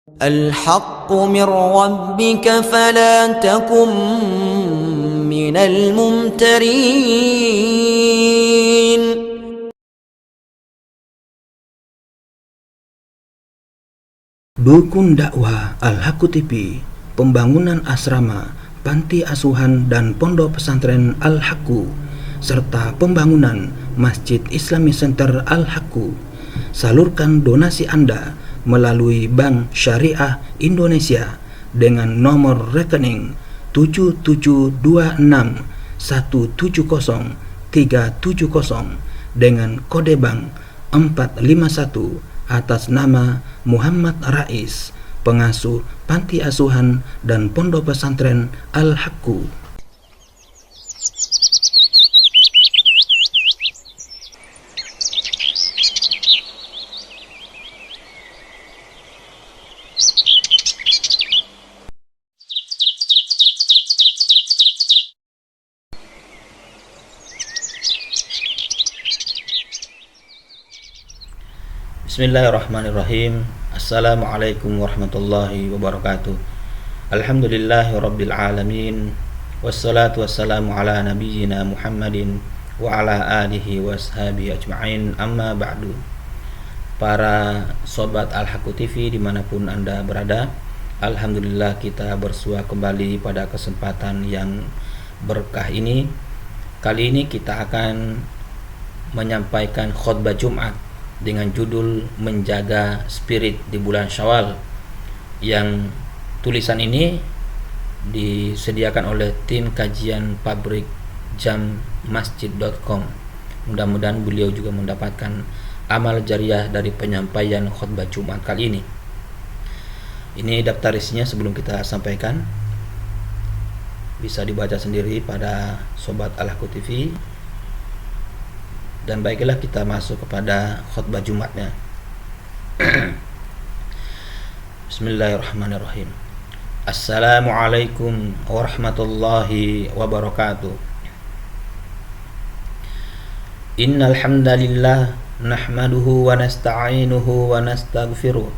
الحق من ربك فلا تكن من الممترين. Dukun dakwah Al-Haqqu TV, pembangunan asrama, panti asuhan dan pondok pesantren Al-Haqqu, serta pembangunan Masjid Islamic Center Al-Haqqu. Salurkan donasi Anda melalui Bank Syariah Indonesia dengan nomor rekening 7726170370 dengan kode bank 451 atas nama Muhammad Rais, pengasuh panti asuhan dan pondok pesantren Al-Haqqu. Bismillahirrahmanirrahim. Assalamualaikum warahmatullahi wabarakatuh. Alhamdulillahi rabbil alamin. Wassalatu wassalamu ala nabiyyina Muhammadin wa ala alihi wa ashabihi ajma'in. Amma ba'du. Para sobat Al-Haqqu TV dimanapun Anda berada, alhamdulillah kita bersua kembali pada kesempatan yang berkah ini. Kali ini kita akan menyampaikan khutbah Jumat dengan judul Menjaga Spirit di Bulan Syawal, yang tulisan ini disediakan oleh tim kajian pabrik jam masjid.com. Mudah-mudahan beliau juga mendapatkan amal jariah dari penyampaian khutbah Jumat kali ini. Ini daftar isinya sebelum kita sampaikan, bisa dibaca sendiri pada sobat Al-Haqqu TV. Dan baiklah kita masuk kepada khutbah Jumatnya. Bismillahirrahmanirrahim. Assalamualaikum warahmatullahi wabarakatuh. Innal hamdalillah nahmaduhu wa nasta'inuhu wa nastaghfiruh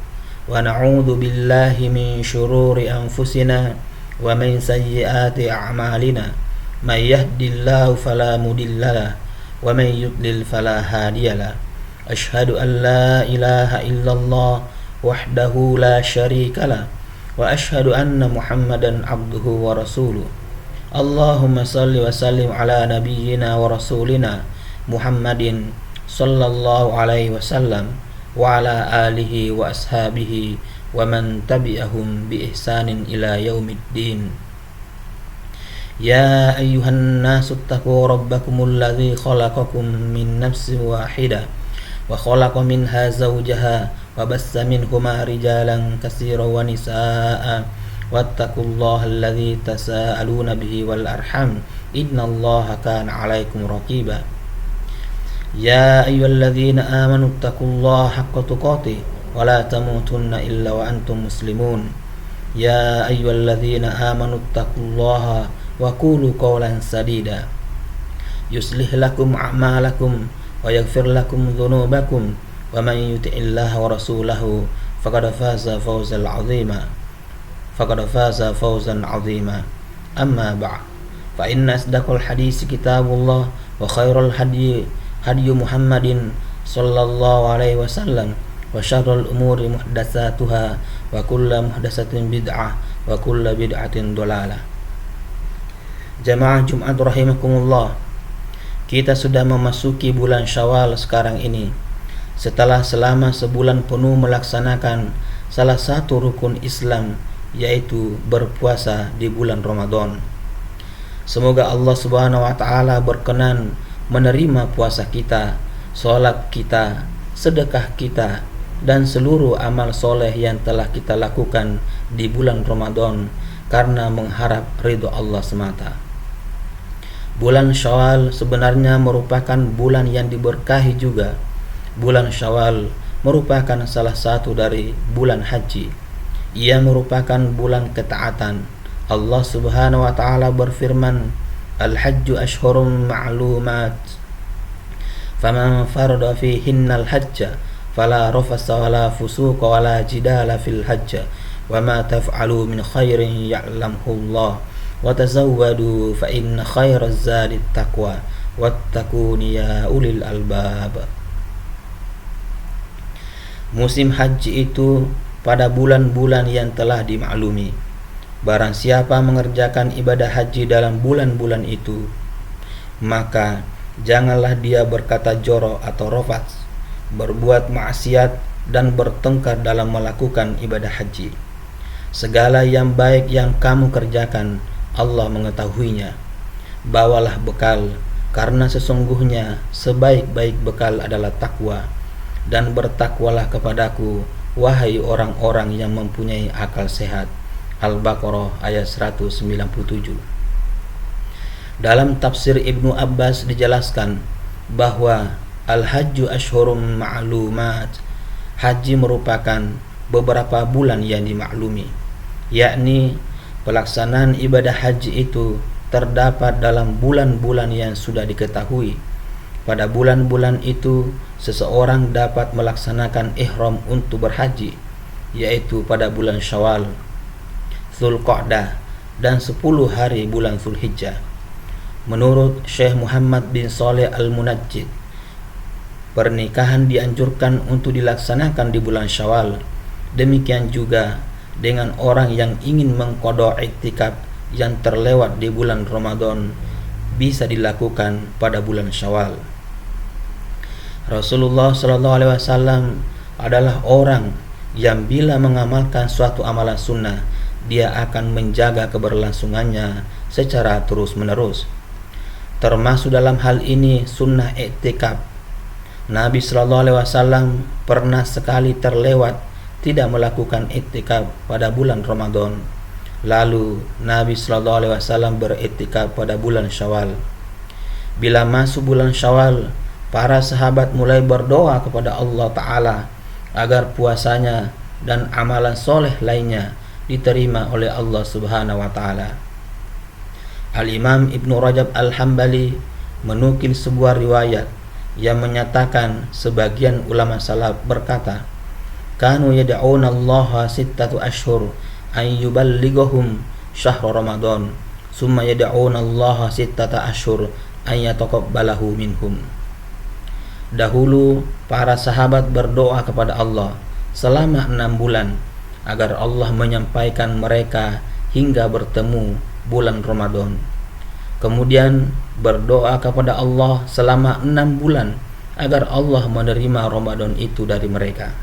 wa na'udzu billahi min shururi anfusina wa min sayyiati a'malina. May yahdihillahu fala mudhillalah wa man yudlil fala hadiyalah. Asyhadu an la ilaha illallah wahdahu la syarikalah wa asyhadu anna Muhammadan abduhu wa rasuluh. Allahumma salli wa sallim ala nabiyyina wa rasulina Muhammadin sallallahu alaihi wasallam wa ala alihi wa ashabihi wa man tabi'ahum bi ihsanin ila yaumiddin. Ya ayyuhan nasu attaqu rabbakumul ladzi khalaqakum min nafsin wahidah wa khalaqa minha zawjaha wa bassa minhuma rijalan katsiran wa nisaa'a wattaqullaha alladzi tasaaluna bihi wal arham innallaha kana 'alaikum raqiba. Ya ayyuhalladzina amanu taqullaha haqqa tuqatih wa la tamutunna illa wa antum muslimun. Ya ayyuhalladzina amanu taqullaha wa qulu qawlan sadida yuslih lakum a'malakum wa yaghfir lakum dhunubakum wa man yuti'illaha wa rasulahu faqad faza fawzan 'azima. Amma ba'd, fa inna asdaqal hadits kitabullah wa khairal hadi Muhammadin sallallahu alaihi wasallam wa syarrul umuri muhdatsatuha wa kullu muhdatsatin bid'ah wa kullu bid'atin dhalalah. Jamaah Jumat rahimakumullah, kita sudah memasuki bulan Syawal sekarang ini, setelah selama sebulan penuh melaksanakan salah satu rukun Islam, yaitu berpuasa di bulan Ramadan. Semoga Allah Subhanahu wa taala berkenan menerima puasa kita, salat kita, sedekah kita, dan seluruh amal soleh yang telah kita lakukan di bulan Ramadan karena mengharap ridho Allah semata. Bulan Syawal sebenarnya merupakan bulan yang diberkahi juga. Bulan Syawal merupakan salah satu dari bulan haji. Ia merupakan bulan ketaatan. Allah Subhanahu wa taala berfirman, Al-hajju ashhurum ma'lumat faman farada fihinnal hajja fala rafasa wala fusuqa wala jidala fil hajj wa ma taf'alu min khairin ya'lamhu Allah wa tazawwadu fa inna khairaz zadi taqwa wattaquni ya ulil albab. Musim haji itu pada bulan-bulan yang telah dimaklumi. Barang siapa mengerjakan ibadah haji dalam bulan-bulan itu, maka janganlah dia berkata jorok atau rafats, berbuat maksiat dan bertengkar dalam melakukan ibadah haji. Segala yang baik yang kamu kerjakan, Allah mengetahuinya. Bawalah bekal, karena sesungguhnya sebaik-baik bekal adalah takwa. Dan bertakwalah kepadaku, wahai orang-orang yang mempunyai akal sehat. Al-Baqarah ayat 197. Dalam tafsir Ibnu Abbas dijelaskan bahwa al-hajju ashhurum ma'lumat, haji merupakan beberapa bulan yang dimaklumi, yakni pelaksanaan ibadah haji itu terdapat dalam bulan-bulan yang sudah diketahui. Pada bulan-bulan itu seseorang dapat melaksanakan ihram untuk berhaji, yaitu pada bulan Syawal, Dzulqa'dah, dan 10 hari bulan Dzulhijjah. Menurut Syekh Muhammad bin Shalih Al-Munajjid, pernikahan dianjurkan untuk dilaksanakan di bulan Syawal. Demikian juga dengan orang yang ingin mengqadha iktikaf yang terlewat di bulan Ramadan, bisa dilakukan pada bulan Syawal. Rasulullah SAW adalah orang yang bila mengamalkan suatu amalan sunnah, dia akan menjaga keberlangsungannya secara terus-menerus. Termasuk dalam hal ini sunnah iktikaf. Nabi SAW pernah sekali terlewat tidak melakukan iktikaf pada bulan Ramadan. Lalu Nabi SAW beriktikaf pada bulan Syawal. Bila masuk bulan Syawal, para sahabat mulai berdoa kepada Allah Ta'ala agar puasanya dan amalan soleh lainnya diterima oleh Allah Subhanahu wa Ta'ala. Al-Imam Ibnu Rajab Al-Hambali menukil sebuah riwayat yang menyatakan sebagian ulama salaf berkata, kanu yad'una Allah sittatu ashhur an yuballighahum syahr Ramadan, summa yad'una Allah sittata ashhur an yataqabbalahu minhum. Dahulu para sahabat berdoa kepada Allah selama 6 bulan agar Allah menyampaikan mereka hingga bertemu bulan Ramadan. Kemudian berdoa kepada Allah selama 6 bulan agar Allah menerima Ramadan itu dari mereka.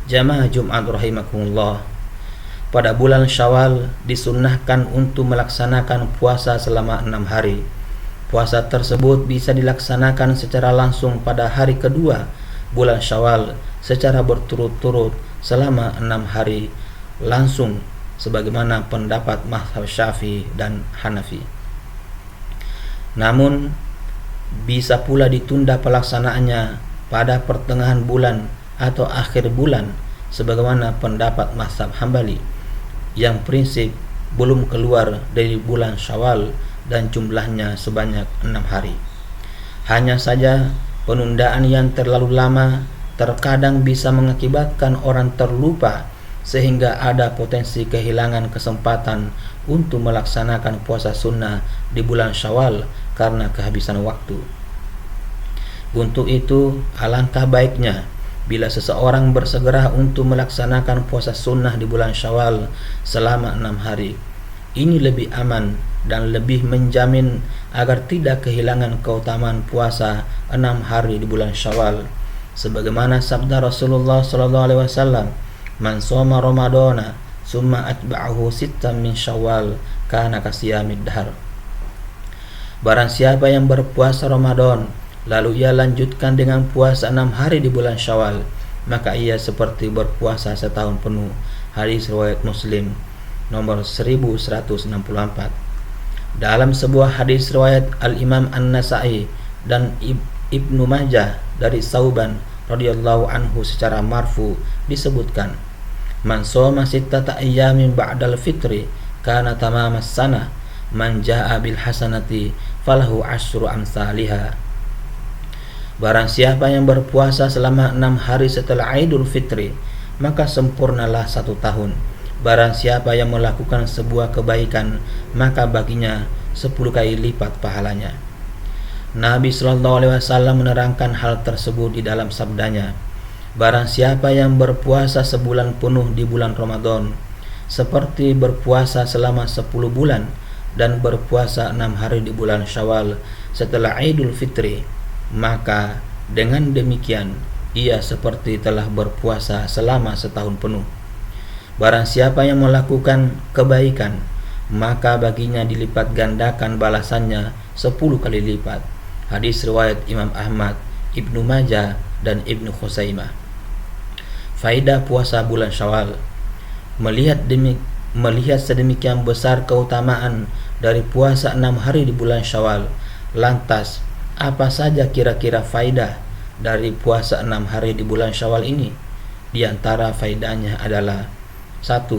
Jamaah Jumat rahimakumullah, pada bulan Syawal disunnahkan untuk melaksanakan puasa selama 6 hari. Puasa tersebut bisa dilaksanakan secara langsung pada hari kedua bulan Syawal secara berturut-turut selama 6 hari langsung, sebagaimana pendapat mazhab Syafi'i dan Hanafi. Namun bisa pula ditunda pelaksanaannya pada pertengahan bulan atau akhir bulan, sebagaimana pendapat mazhab Hambali yang prinsip belum keluar dari bulan Syawal dan jumlahnya sebanyak 6 hari. Hanya saja penundaan yang terlalu lama terkadang bisa mengakibatkan orang terlupa sehingga ada potensi kehilangan kesempatan untuk melaksanakan puasa sunnah di bulan Syawal karena kehabisan waktu. Untuk itu, alangkah baiknya bila seseorang bersegera untuk melaksanakan puasa sunnah di bulan Syawal selama 6 hari. Ini lebih aman dan lebih menjamin agar tidak kehilangan keutamaan puasa 6 hari di bulan Syawal. Sebagaimana sabda Rasulullah SAW, man shoma Ramadana summa atba'ahu sittan min Syawal kana kasiyamid dahr. Barang siapa yang berpuasa Ramadan lalu ia lanjutkan dengan puasa 6 hari di bulan Syawal, maka ia seperti berpuasa setahun penuh. Hadis riwayat Muslim nomor 1164. Dalam sebuah hadis riwayat Al-Imam An-Nasa'i dan Ibnu Majah dari Sauban radhiyallahu anhu secara marfu disebutkan, man shoma sittata ayyamin ba'dal fitri kana tamamas sanah, man jaa'a bil hasanati falahu asyru amsalihha. Barang siapa yang berpuasa selama 6 hari setelah Idul Fitri, maka sempurnalah 1 tahun. Barang siapa yang melakukan sebuah kebaikan, maka baginya 10 kali lipat pahalanya. Nabi SAW menerangkan hal tersebut di dalam sabdanya, barang siapa yang berpuasa sebulan penuh di bulan Ramadan, seperti berpuasa selama 10 bulan, dan berpuasa 6 hari di bulan Syawal setelah Idul Fitri, maka dengan demikian ia seperti telah berpuasa selama setahun penuh. Barang siapa yang melakukan kebaikan, maka baginya dilipat gandakan balasannya 10 kali lipat. Hadis riwayat Imam Ahmad, Ibnu Majah, dan Ibnu Khuzaimah. Faedah puasa bulan Syawal. Melihat sedemikian besar keutamaan dari puasa 6 hari di bulan Syawal, lantas apa saja kira-kira faedah dari puasa 6 hari di bulan Syawal ini? Di antara faedahnya adalah 1.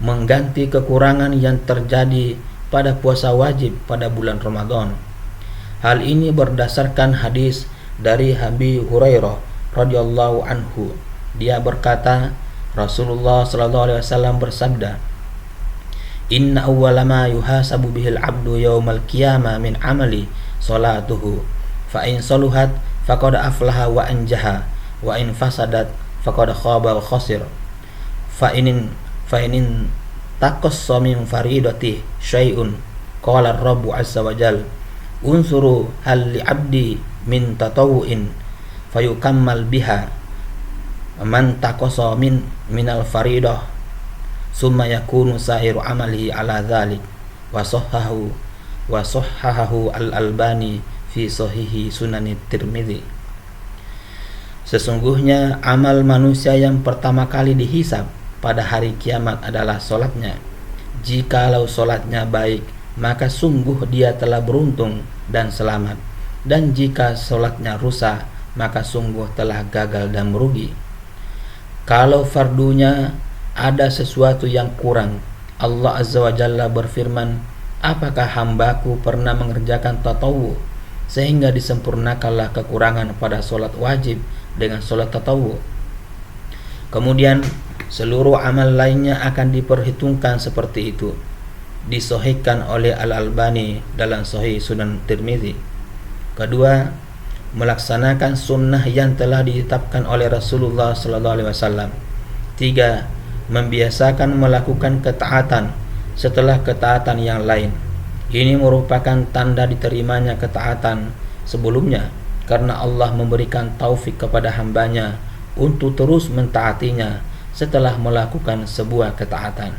Mengganti kekurangan yang terjadi pada puasa wajib pada bulan Ramadan. Hal ini berdasarkan hadis dari Abi Hurairah radhiyallahu anhu. Dia berkata, Rasulullah SAW bersabda, Inna awwala ma yuhasabu bihil abdu yawmal qiyamah min amali salatuhu, fa in saluhat faqad aflaha wa anjaha, wa in fasadat faqad khaba wa khasir. Fa inin taqassa min faridati syai'un qala ar-rabbu azza wa jal unsuru hal li abdi min tatawu'in fayukammal biha man taqassa minal faridah summa yakunu sa'iru amalihi ala dhalik wa sahhahu al-Albani fi sahihi sunani Tirmidzi. Sesungguhnya amal manusia yang pertama kali dihisab pada hari kiamat adalah solatnya. Jikalau solatnya baik, maka sungguh dia telah beruntung dan selamat, dan jika solatnya rusak, maka sungguh telah gagal dan merugi. Kalau fardunya ada sesuatu yang kurang, Allah Azza wa Jalla berfirman, apakah hambaku pernah mengerjakan tatawu sehingga disempurnakanlah kekurangan pada solat wajib dengan solat tatawu? Kemudian seluruh amal lainnya akan diperhitungkan seperti itu. Disahihkan oleh Al-Albani dalam Sahih Sunan Tirmidzi. Kedua, melaksanakan sunnah yang telah ditetapkan oleh Rasulullah SAW. 3. Membiasakan melakukan ketaatan setelah ketaatan yang lain. Ini merupakan tanda diterimanya ketaatan sebelumnya, karena Allah memberikan taufik kepada hambanya untuk terus mentaatinya setelah melakukan sebuah ketaatan.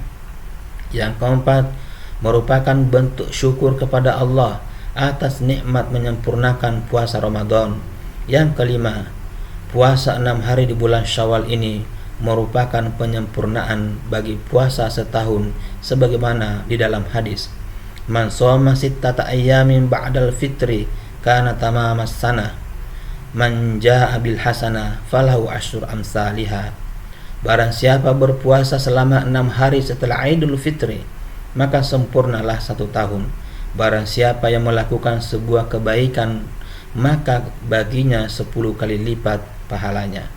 Yang keempat, merupakan bentuk syukur kepada Allah atas nikmat menyempurnakan puasa Ramadan. Yang kelima, puasa 6 hari di bulan Syawal ini merupakan penyempurnaan bagi puasa setahun, sebagaimana di dalam hadis, man shoma sittata ayyamin ba'dal fitri kana tamamas sanah, man jaa'a bil hasanah falahu asyru amsalihah. Barang siapa berpuasa selama 6 hari setelah Idul Fitri, maka sempurnalah 1 tahun. Barang siapa yang melakukan sebuah kebaikan, maka baginya 10 kali lipat pahalanya.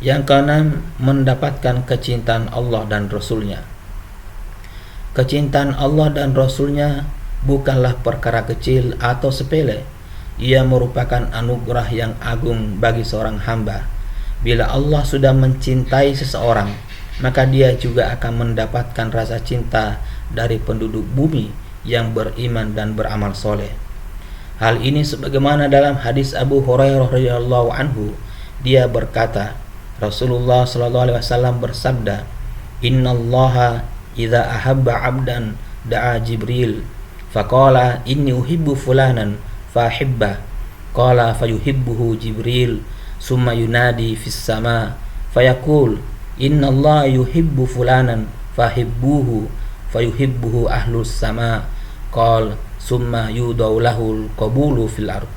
Yang keenam, mendapatkan kecintaan Allah dan Rasul-Nya. Kecintaan Allah dan Rasul-Nya bukanlah perkara kecil atau sepele. Ia merupakan anugerah yang agung bagi seorang hamba. Bila Allah sudah mencintai seseorang, maka dia juga akan mendapatkan rasa cinta dari penduduk bumi yang beriman dan beramal soleh. Hal ini sebagaimana dalam hadis Abu Hurairah radhiyallahu anhu. Dia berkata, Rasulullah SAW bersabda, Innallaha idza ahabba 'abdan da'a Jibril faqala inni uhibbu fulanan fahibba qala fayuhibbuhu Jibril summa yunadi fis sama fayaqul innallaha yuhibbu fulanan fahibbuhu fayuhibbuhu ahlus sama qala summa yudau lahul qabulu fil ard.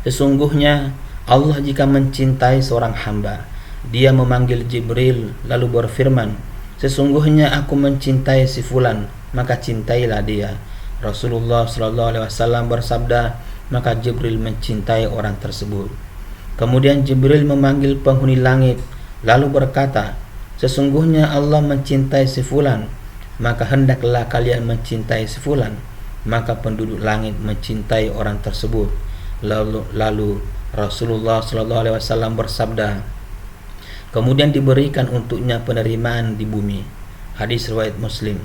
Sesungguhnya Allah jika mencintai seorang hamba, dia memanggil Jibril lalu berfirman, sesungguhnya aku mencintai si fulan, maka cintailah dia. Rasulullah SAW bersabda, maka Jibril mencintai orang tersebut. Kemudian Jibril memanggil penghuni langit lalu berkata, sesungguhnya Allah mencintai si fulan, maka hendaklah kalian mencintai si fulan. Maka penduduk langit mencintai orang tersebut. Lalu Rasulullah SAW bersabda, kemudian diberikan untuknya penerimaan di bumi. Hadis riwayat Muslim.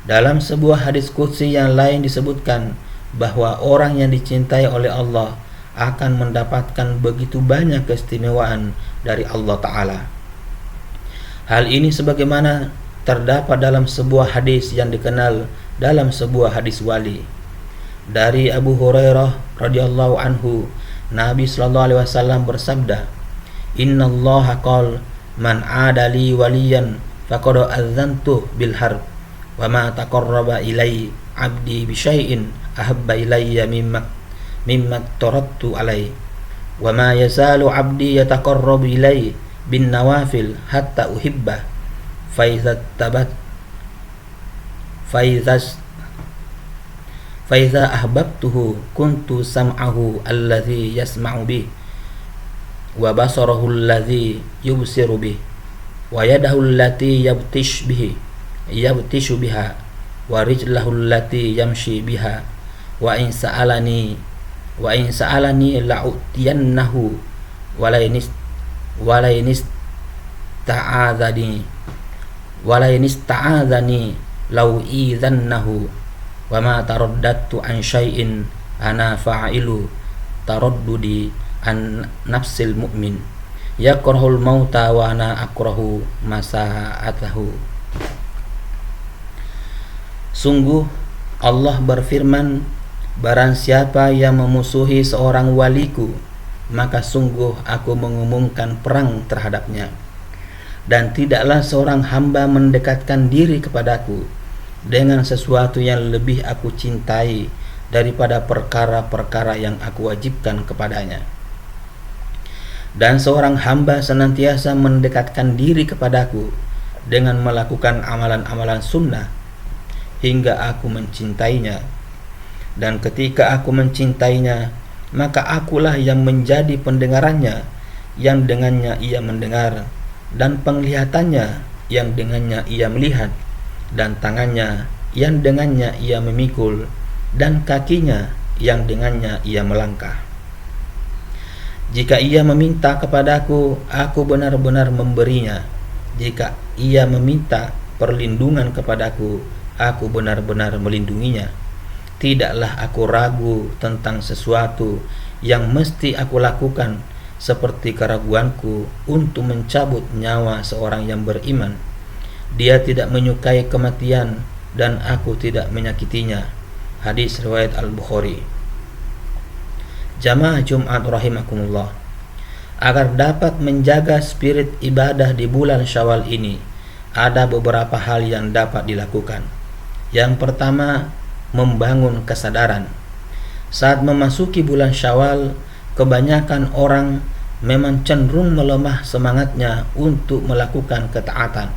Dalam sebuah hadis qudsi yang lain disebutkan bahwa orang yang dicintai oleh Allah akan mendapatkan begitu banyak keistimewaan dari Allah Ta'ala. Hal ini sebagaimana terdapat dalam sebuah hadis yang dikenal dalam sebuah hadis wali. Dari Abu Hurairah radhiyallahu anhu, Nabi sallallahu alaihi wasallam bersabda, "Innallaha qala man 'ada li waliyan faqad adzantu bil harb wa ma taqarraba ilayya 'abdi bi syai'in ahabba ilayya mimma tarattu alaihi wa ma yazalu 'abdi yataqarrabu ilayya bin nawafil hatta uhibba fa iza ahbabtuhu kuntu sam'ahu alladhi yasma'u bih wa basarahu alladhi yubsiru bih wa yadahu allati yabtishu biha wa rijlahu allati yamshi biha wa in sa'alani la'utiyannahu wa la inista'adhani law idhannahu wa ma taraddatu an syai'in ana fa'ilu taraddudi an nafsil mu'min yakrahul mauta wa ana akrahu masa'atahu. Sungguh Allah berfirman, barang siapa yang memusuhi seorang waliku, maka sungguh aku mengumumkan perang terhadapnya, dan tidaklah seorang hamba mendekatkan diri kepadaku dengan sesuatu yang lebih aku cintai daripada perkara-perkara yang aku wajibkan kepadanya. Dan seorang hamba senantiasa mendekatkan diri kepadaku dengan melakukan amalan-amalan sunnah hingga aku mencintainya. Dan ketika aku mencintainya, maka akulah yang menjadi pendengarannya yang dengannya ia mendengar, dan penglihatannya yang dengannya ia melihat, dan tangannya yang dengannya ia memikul, dan kakinya yang dengannya ia melangkah. Jika ia meminta kepadaku, aku benar-benar memberinya. Jika ia meminta perlindungan kepadaku, aku benar-benar melindunginya. Tidaklah aku ragu tentang sesuatu yang mesti aku lakukan, seperti keraguanku untuk mencabut nyawa seorang yang beriman. Dia tidak menyukai kematian dan aku tidak menyakitinya. Hadis riwayat Al-Bukhari. Jamaah Jumat rahimakumullah, agar dapat menjaga spirit ibadah di bulan Syawal ini, ada beberapa hal yang dapat dilakukan. Yang pertama, membangun kesadaran. Saat memasuki bulan Syawal, kebanyakan orang memang cenderung melemah semangatnya untuk melakukan ketaatan,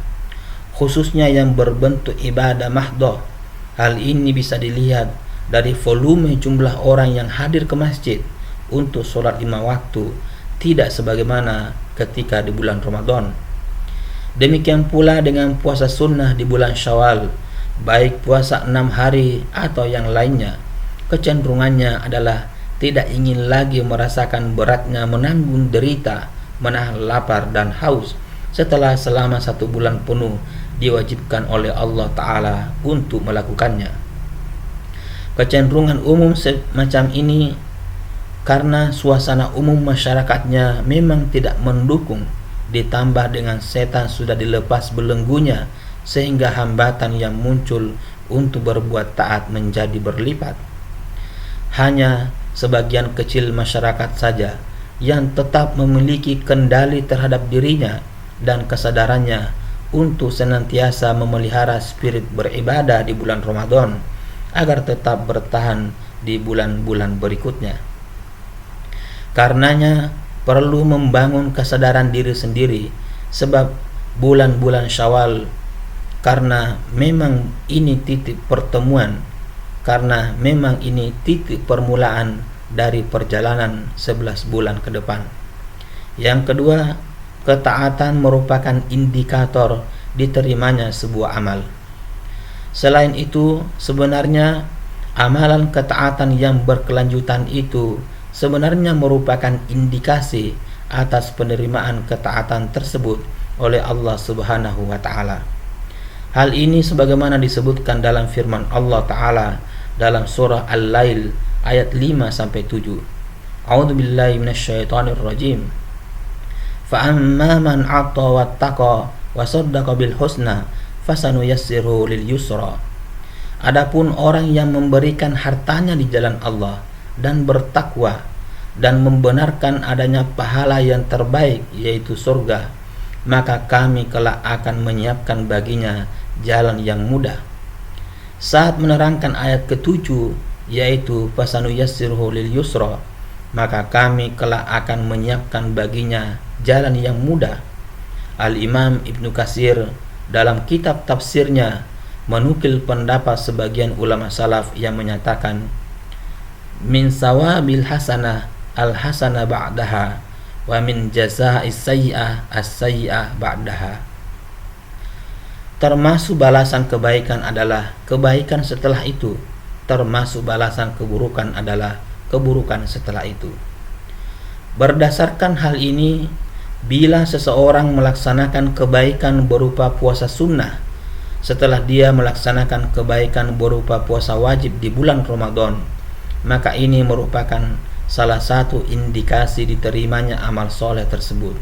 khususnya yang berbentuk ibadah mahdhah. Hal ini bisa dilihat dari volume jumlah orang yang hadir ke masjid untuk sholat 5 waktu, tidak sebagaimana ketika di bulan Ramadan. Demikian pula dengan puasa sunnah di bulan Syawal, baik puasa 6 hari atau yang lainnya. Kecenderungannya adalah tidak ingin lagi merasakan beratnya menanggung derita, menahan lapar dan haus setelah selama 1 bulan penuh diwajibkan oleh Allah Ta'ala untuk melakukannya. Kecenderungan umum semacam ini karena suasana umum masyarakatnya memang tidak mendukung, ditambah dengan setan sudah dilepas belenggunya, sehingga hambatan yang muncul untuk berbuat taat menjadi berlipat. Hanya sebagian kecil masyarakat saja yang tetap memiliki kendali terhadap dirinya dan kesadarannya untuk senantiasa memelihara spirit beribadah di bulan Ramadan agar tetap bertahan di bulan-bulan berikutnya. Karenanya perlu membangun kesadaran diri sendiri, sebab bulan-bulan Syawal, karena memang ini titik pertemuan karena memang ini titik permulaan dari perjalanan 11 bulan ke depan. Yang kedua, ketaatan merupakan indikator diterimanya sebuah amal. Selain itu, sebenarnya amalan ketaatan yang berkelanjutan itu sebenarnya merupakan indikasi atas penerimaan ketaatan tersebut oleh Allah Subhanahu wa taala. Hal ini sebagaimana disebutkan dalam firman Allah taala dalam surah Al-Lail ayat 5 sampai 7. A'udzubillahi minasyaitonir rajim. Fa amma man 'atta wattaqa wa saddaqa bil husna fasanuyassiru lil yusra. Adapun orang yang memberikan hartanya di jalan Allah dan bertakwa dan membenarkan adanya pahala yang terbaik yaitu surga, maka kami kelak akan menyiapkan baginya jalan yang mudah. Saat menerangkan ayat ke-7 yaitu fasanuyassiruhu lil yusra, maka kami kelak akan menyiapkan baginya jalan yang mudah. Al-Imam Ibnu Katsir dalam kitab tafsirnya menukil pendapat sebagian ulama salaf yang menyatakan min sawabil hasanah al-hasanah ba'daha wa min jaza'is sayyi'ah as-sayyi'ah ba'daha. Termasuk balasan kebaikan adalah kebaikan setelah itu, termasuk balasan keburukan adalah keburukan setelah itu. Berdasarkan hal ini, bila seseorang melaksanakan kebaikan berupa puasa sunnah setelah dia melaksanakan kebaikan berupa puasa wajib di bulan Ramadan, maka ini merupakan salah satu indikasi diterimanya amal soleh tersebut.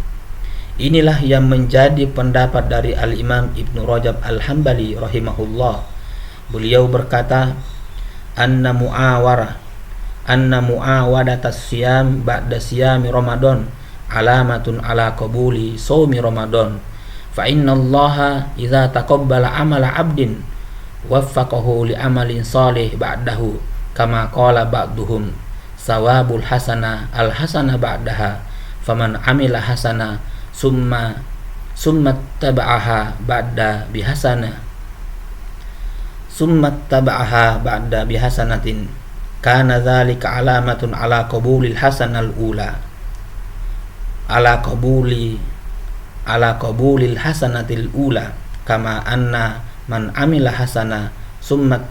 Inilah yang menjadi pendapat dari Al-Imam Ibnu Rajab Al-Hambali rahimahullah. Beliau berkata, anna mu'awadatas siyam ba'da siyami Ramadan alamatun ala qabuli shaumi Ramadan. Fa innallaha idza taqabbala amala 'abdin waffaqahu li amalin shalih ba'dahu kama qala ba'duhum sawabul hasanah al hasanah ba'daha faman amila hasanah summa taba'aha ba'da bihasanatin kana dzalika alamatun ala qabulil hasanal ula ala qabulil hasanatil ula kama anna man amila hasana summa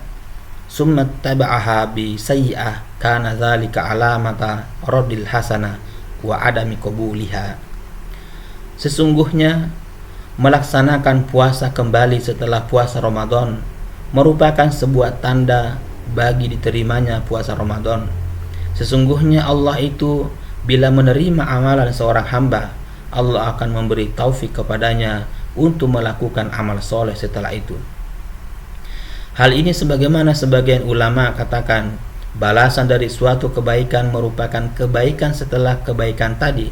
taba'aha bi sayyi'ah kana dzalika alamata raddil hasana wa adami qabuliha. Sesungguhnya melaksanakan puasa kembali setelah puasa Ramadan merupakan sebuah tanda bagi diterimanya puasa Ramadan. Sesungguhnya Allah itu bila menerima amalan seorang hamba, Allah akan memberi taufik kepadanya untuk melakukan amal soleh setelah itu. Hal ini sebagaimana sebagian ulama katakan, balasan dari suatu kebaikan merupakan kebaikan setelah kebaikan tadi.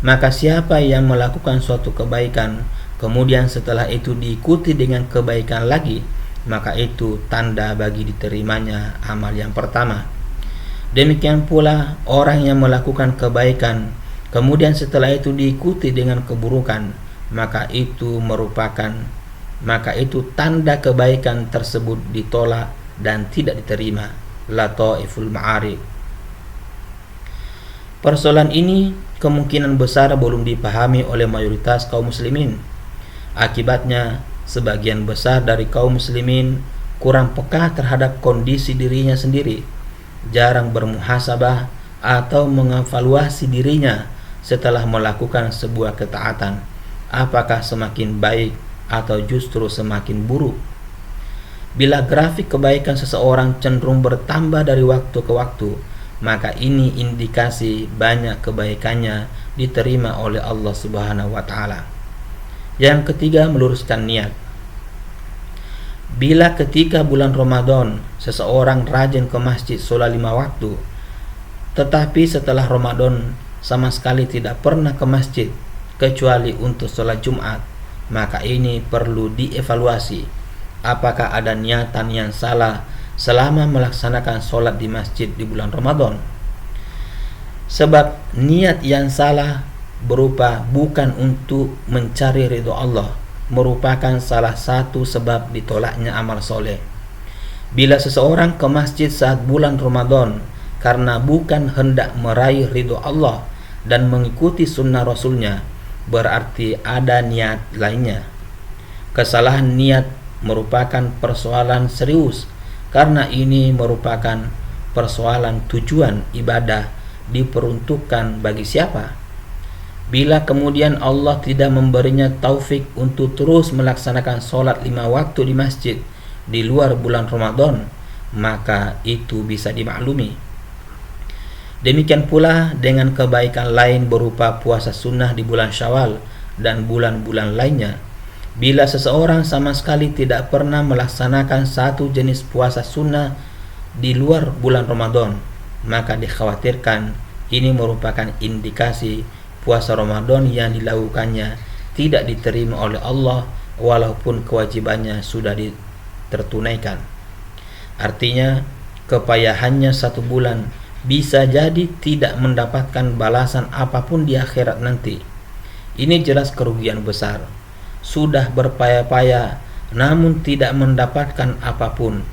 Maka siapa yang melakukan suatu kebaikan kemudian setelah itu diikuti dengan kebaikan lagi, maka itu tanda bagi diterimanya amal yang pertama. Demikian pula orang yang melakukan kebaikan kemudian setelah itu diikuti dengan keburukan, maka itu tanda kebaikan tersebut ditolak dan tidak diterima. Lataiful Ma'arif. Persoalan ini kemungkinan besar belum dipahami oleh mayoritas kaum muslimin. Akibatnya, sebagian besar dari kaum muslimin kurang peka terhadap kondisi dirinya sendiri, jarang bermuhasabah atau mengevaluasi dirinya setelah melakukan sebuah ketaatan, apakah semakin baik atau justru semakin buruk. Bila grafik kebaikan seseorang cenderung bertambah dari waktu ke waktu, maka ini indikasi banyak kebaikannya diterima oleh Allah Subhanahu wa taala. Yang ketiga, meluruskan niat. Bila ketika bulan Ramadan seseorang rajin ke masjid sholat 5 waktu, tetapi setelah Ramadan sama sekali tidak pernah ke masjid kecuali untuk sholat Jumat, maka ini perlu dievaluasi. Apakah ada niatan yang salah selama melaksanakan sholat di masjid di bulan Ramadan? Sebab niat yang salah berupa bukan untuk mencari ridho Allah merupakan salah satu sebab ditolaknya amal soleh. Bila seseorang ke masjid saat bulan Ramadan karena bukan hendak meraih ridho Allah dan mengikuti sunnah Rasulnya, berarti ada niat lainnya. Kesalahan niat merupakan persoalan serius karena ini merupakan persoalan tujuan ibadah diperuntukkan bagi siapa. Bila kemudian Allah tidak memberinya taufik untuk terus melaksanakan sholat 5 waktu di masjid di luar bulan Ramadan, maka itu bisa dimaklumi. Demikian pula dengan kebaikan lain berupa puasa sunnah di bulan Syawal dan bulan-bulan lainnya. Bila seseorang sama sekali tidak pernah melaksanakan satu jenis puasa sunnah di luar bulan Ramadan, maka dikhawatirkan ini merupakan indikasi puasa Ramadan yang dilakukannya tidak diterima oleh Allah walaupun kewajibannya sudah tertunaikan. Artinya, kepayahannya 1 bulan bisa jadi tidak mendapatkan balasan apapun di akhirat nanti. Ini jelas kerugian besar. Sudah berpayah-payah namun tidak mendapatkan apapun.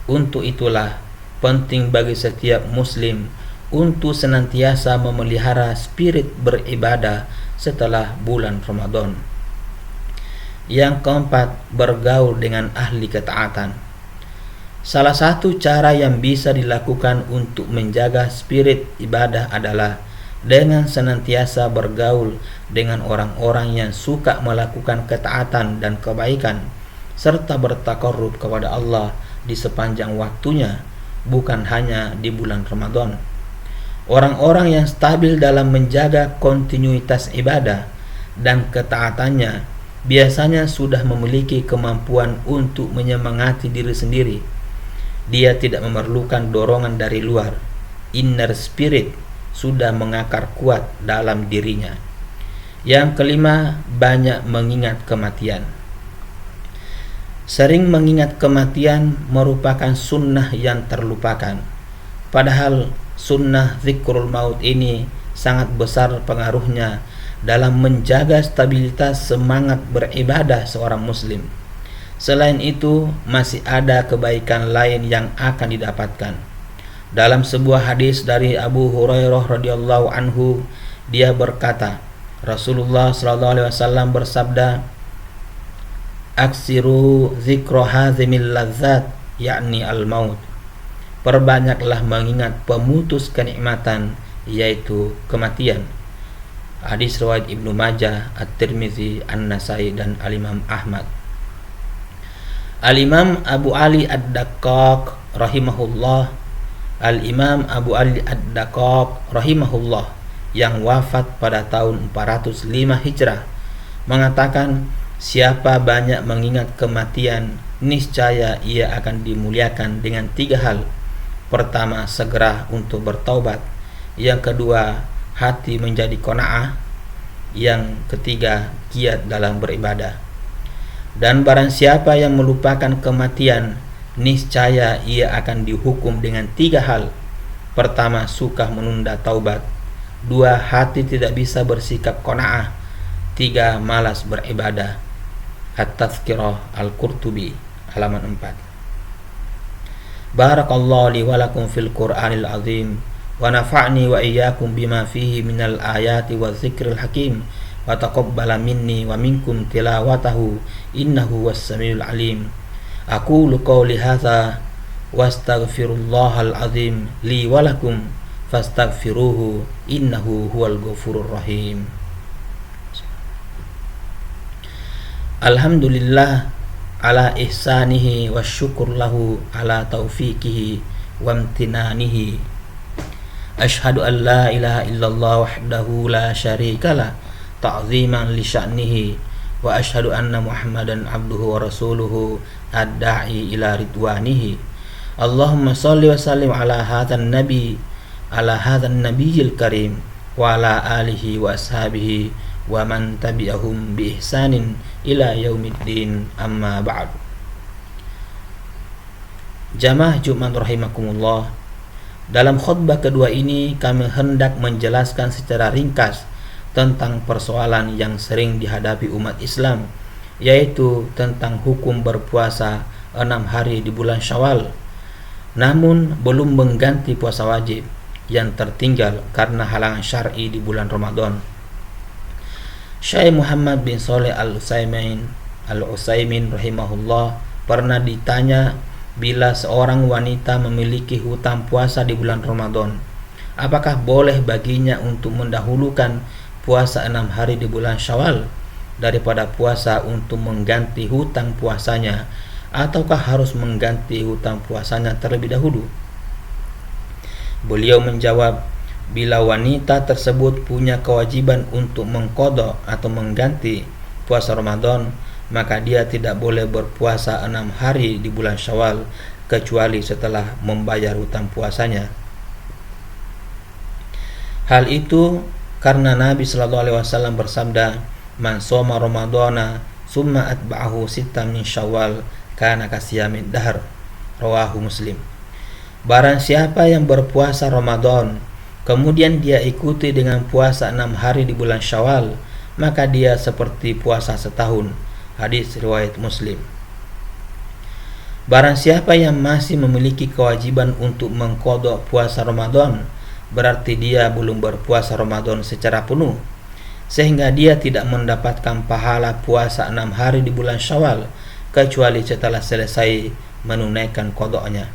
Untuk itulah penting bagi setiap muslim untuk senantiasa memelihara spirit beribadah setelah bulan Ramadan. Yang keempat, bergaul dengan ahli ketaatan. Salah satu cara yang bisa dilakukan untuk menjaga spirit ibadah adalah dengan senantiasa bergaul dengan orang-orang yang suka melakukan ketaatan dan kebaikan serta bertakarrub kepada Allah di sepanjang waktunya, bukan hanya di bulan Ramadan. Orang-orang yang stabil dalam menjaga kontinuitas ibadah dan ketaatannya biasanya sudah memiliki kemampuan untuk menyemangati diri sendiri. Dia tidak memerlukan dorongan dari luar. Inner spirit sudah mengakar kuat dalam dirinya. Yang kelima, banyak mengingat kematian. Sering mengingat kematian merupakan sunnah yang terlupakan. Padahal sunnah zikrul maut ini sangat besar pengaruhnya dalam menjaga stabilitas semangat beribadah seorang muslim. Selain itu, masih ada kebaikan lain yang akan didapatkan. Dalam sebuah hadis dari Abu Hurairah radhiyallahu anhu, dia berkata, Rasulullah sallallahu alaihi wasallam bersabda, "Aksiru dzikra hazimil ladzat, yakni al-maut." Perbanyaklah mengingat pemutus kenikmatan, yaitu kematian. Hadis riwayat Ibnu Majah, At-Tirmizi, An-Nasai dan Al-Imam Ahmad. Al-Imam Abu Ali Ad-Daqqaq rahimahullah, Al-Imam Abu Ali Ad-Daqqaq rahimahullah yang wafat pada tahun 405 Hijrah mengatakan, siapa banyak mengingat kematian, niscaya ia akan dimuliakan dengan 3 hal. Pertama, segera untuk bertaubat. Yang kedua, hati menjadi qanaah. Yang ketiga, giat dalam beribadah. Dan barang siapa yang melupakan kematian, niscaya ia akan dihukum dengan 3 hal. Pertama, suka menunda taubat. 2, hati tidak bisa bersikap qanaah. 3, malas beribadah. At-Tazkirah Al-Qurtubi halaman 4. Barakallahu li wa lakum fil Qur'anil azim wa nafa'ni wa iyyakum bima fihi minal ayati wa dzikril hakim wa taqabbala minni wa minkum tilawatahu innahu was-samiul alim. Aqulu qawli hadza wastaghfirullahal azim li wa lakum fastaghfiruhu innahu huwal ghafurur rahim. Alhamdulillah ala ihsanihi wa syukur lahu ala taufiqihi wa amtinanihi. Ashhadu an la ilaha illallah wahdahu la syarikalah ta'ziman li sya'nihi wa ashhadu anna Muhammadan abduhu wa rasuluhu ad-da'i ila ridwanihi. Allahumma shalli wa sallim ala hadzal nabiyil karim wa ala alihi wa ashabihi wa man tabi'ahum bi ihsanin ila yaumiddin, amma ba'd. Jamaah Jumat rahimakumullah, dalam khutbah kedua ini kami hendak menjelaskan secara ringkas tentang persoalan yang sering dihadapi umat Islam, yaitu tentang hukum berpuasa 6 hari di bulan Syawal. namun belum mengganti puasa wajib yang tertinggal karena halangan syar'i di bulan Ramadan. Syekh Muhammad bin Shalih Al-Utsaimin rahimahullah pernah ditanya bila seorang wanita memiliki hutang puasa di bulan Ramadan, apakah boleh baginya untuk mendahulukan puasa 6 hari di bulan Syawal daripada puasa untuk mengganti hutang puasanya, ataukah harus mengganti hutang puasanya terlebih dahulu? Beliau menjawab, bila wanita tersebut punya kewajiban untuk mengqadha atau mengganti puasa Ramadan, maka dia tidak boleh berpuasa 6 hari di bulan Syawal kecuali setelah membayar hutang puasanya. Hal itu karena Nabi SAW bersabda, "Man shoma Ramadana summa atba'ahu sittan min Syawal kana kasiyamid dahr." Rawahu Muslim. Barang siapa yang berpuasa Ramadan kemudian dia ikuti dengan puasa 6 hari di bulan Syawal, maka dia seperti puasa setahun. Hadis riwayat Muslim. Barang siapa yang masih memiliki kewajiban untuk mengqadha puasa Ramadan, berarti dia belum berpuasa Ramadan secara penuh, sehingga dia tidak mendapatkan pahala puasa 6 hari di bulan Syawal kecuali setelah selesai menunaikan qadha'nya.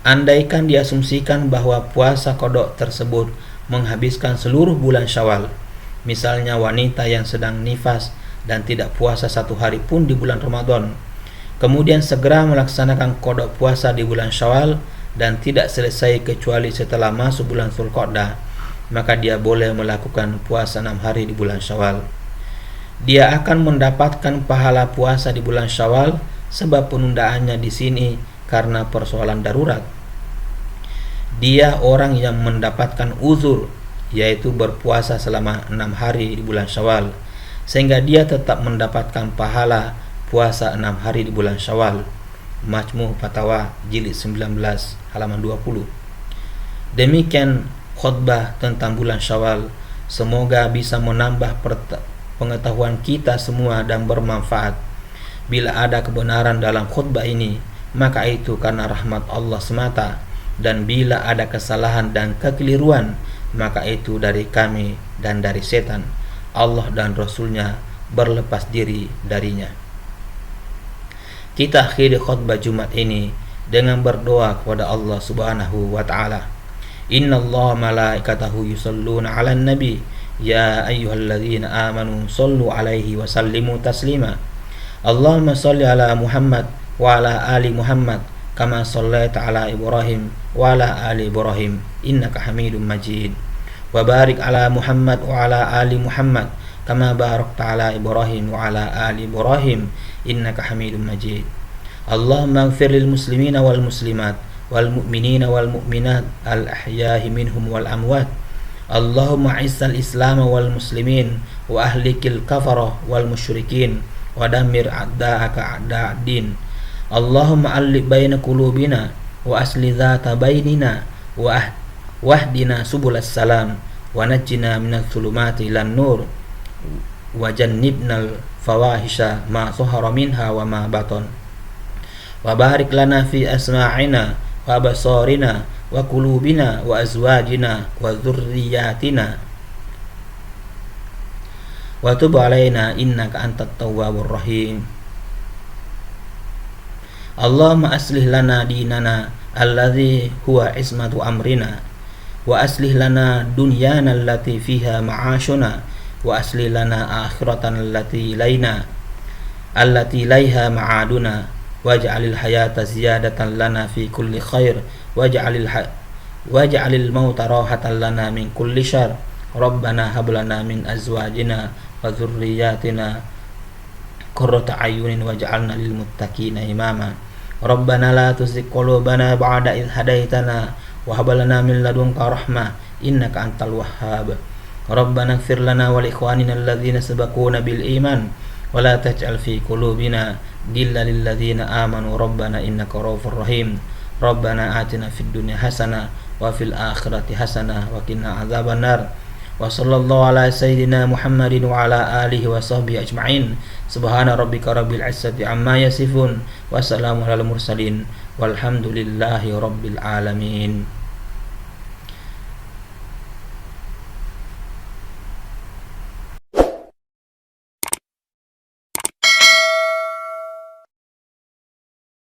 Andaikan diasumsikan bahwa puasa qadha' tersebut menghabiskan seluruh bulan Syawal, misalnya wanita yang sedang nifas dan tidak puasa 1 hari pun di bulan Ramadan, kemudian segera melaksanakan qadha' puasa di bulan Syawal dan tidak selesai kecuali setelah masuk bulan Dzulqa'dah, maka dia boleh melakukan puasa 6 hari di bulan Syawal. Dia akan mendapatkan pahala puasa di bulan Syawal sebab penundaannya di sini karena persoalan darurat. Dia orang yang mendapatkan uzur, yaitu berpuasa selama 6 hari di bulan Syawal, sehingga dia tetap mendapatkan pahala puasa 6 hari di bulan Syawal. Majmu' Fatawa jilid 19 halaman 20. Demikian khutbah tentang bulan Syawal. Semoga bisa menambah pengetahuan kita semua dan bermanfaat. Bila ada kebenaran dalam khutbah ini, maka itu karena rahmat Allah semata, dan bila ada kesalahan dan kekeliruan, maka itu dari kami dan dari setan. Allah dan Rasulnya berlepas diri darinya. Kita akhiri khutbah Jumat ini dengan berdoa kepada Allah Subhanahu wa taala. Innallaha malaikatahu yusholluna 'alan nabi ya ayyuhalladzina amanu shallu 'alaihi wa sallimu taslima. Allahumma shalli 'ala Muhammad wa 'ala ali Muhammad kama shallaita 'ala Ibrahim wa 'ala ali Ibrahim innaka Hamidum Majid. Wa barik 'ala Muhammad wa 'ala ali Muhammad kama barakta 'ala Ibrahim wa 'ala ali Ibrahim innaka Hamidum Majid. Allahumma ighfir lil muslimina wal muslimat wal mu'minina wal mu'minat al ahya'i minhum wal amwat. Allahumma izzal islam wal muslimin wa ahlikil kafarah wal musyrikin wa dammir a'da'aka a'da'ad-din. Allahumma allif baina qulubina wa asli dhata bainina wahdina subulas salam wa najjina minadh dhulumati ilan nur wa jannibnal fawahisha ma zahara minha wa ma batan. Wa barik lana fi asma'ina wa absarina wa qulubina wa azwajina wa dhurriyyatina wa tub alaina innaka antat tawwabur rahim. Allahumma aslih lana dinana alladhi huwa ismatu amrina wa aslih lana dunyana allati fiha ma'ashuna wa aslih lana akhiratana allati ilaiha ma'aduna waj'alil hayata ziyadatan lana fi kulli khair waj'alil mauta rahatan lana min kulli syarr. Rabbana hab lana min azwajina wa dhurriyyatina qurrata a'yunin waj'alna lil muttaqina imama. Rabbana la tuzigh qulubana ba'da idh hadaitana wa hab lana min ladunka rahmah innaka antal wahhab. Rabbana ighfir lana wa li ikhwanina alladhina sabaquna bil iman wa la taj'al fi qulubina ghillan lil ladzina amanu rabbana innaka ra'ufur rahim. Rabbana atina fid dunya hasanah wa fil akhirati hasanah wa qina adzabannar. Wa sallallahu ala sayyidina Muhammadin wa ala alihi wa sahbihi ajma'in. Subhana rabbika rabbil izzati amma yasifun. Wassalamu alal mursalin. Walhamdulillahi rabbil alamin.